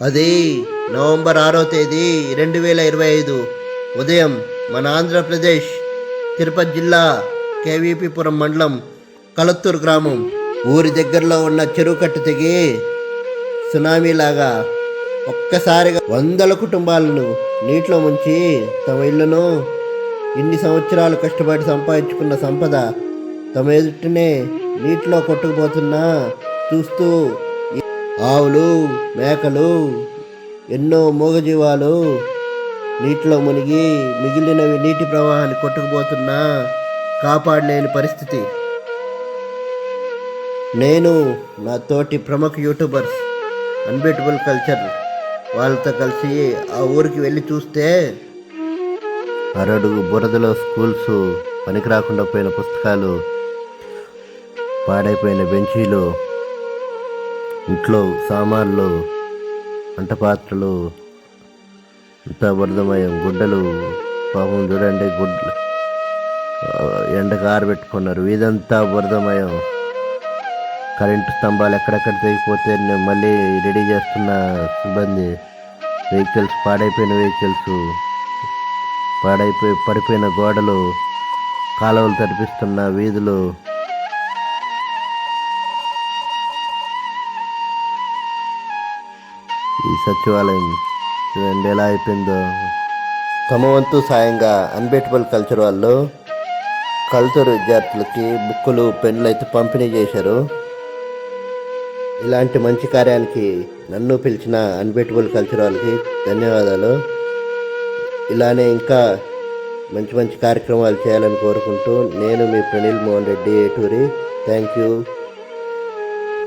అది నవంబర్ 6వ తేదీ 2025 ఉదయం మన ఆంధ్రప్రదేశ్ తిరుపతి జిల్లా కేవీపీపురం మండలం కలత్తూరు గ్రామం. ఊరి దగ్గరలో ఉన్న చెరువు కట్టు తెగి సునామీలాగా ఒక్కసారిగా వందల కుటుంబాలను నీటిలో ముంచి తమ ఇళ్లను ఇన్ని సంవత్సరాలు కష్టపడి సంపాదించుకున్న సంపద తమ ఎదుటనే నీటిలో కొట్టుకుపోతున్నా చూస్తూ ఆవులు, మేకలు, ఎన్నో మూగజీవాలు నీటిలో మునిగి మిగిలినవి నీటి ప్రవాహాన్ని కొట్టుకుపోతున్నా కాపాడలేని పరిస్థితి. నేను నా తోటి ప్రముఖ యూట్యూబర్స్ అన్బీటబుల్ కల్చర్ వాళ్ళతో కలిసి ఆ ఊరికి వెళ్ళి చూస్తే అరడుగు బురదలో స్కూల్స్, పనికి రాకుండా పోయిన పుస్తకాలు, పాడైపోయిన బెంచీలు, ఇంట్లో సామాన్లు, వంటపాత్రలు అంతా బురదమయం. గుడ్డలు పాపం చూడండి, గుడ్లు ఎండకు ఆరబెట్టుకున్నారు. వీధంతా బురదమయం. కరెంటు స్తంభాలు ఎక్కడెక్కడ తెగిపోతే మళ్ళీ రెడీ చేస్తున్న సిబ్బంది, వెహికల్స్, పాడైపోయిన వెహికల్స్, పడిపోయిన గోడలు, కాలువలు తడిపిస్తున్న వీధులు. ఈ సచివాలయం చూడండి ఎలా అయిపోయిందో. తమ వంతు సాయంగా అన్బీటబుల్ కల్చర్ వాళ్ళు కల్చర్ విద్యార్థులకి బుక్కులు, పెన్నులు అయితే పంపిణీ చేశారు. ఇలాంటి మంచి కార్యానికి నన్ను పిలిచిన అన్బీటబుల్ కల్చర్ వాళ్ళకి ధన్యవాదాలు. ఇలానే ఇంకా మంచి మంచి కార్యక్రమాలు చేయాలని కోరుకుంటూ నేను మీ ప్రణీల్ మోహన్ రెడ్డి ఏటూరి. Thank you.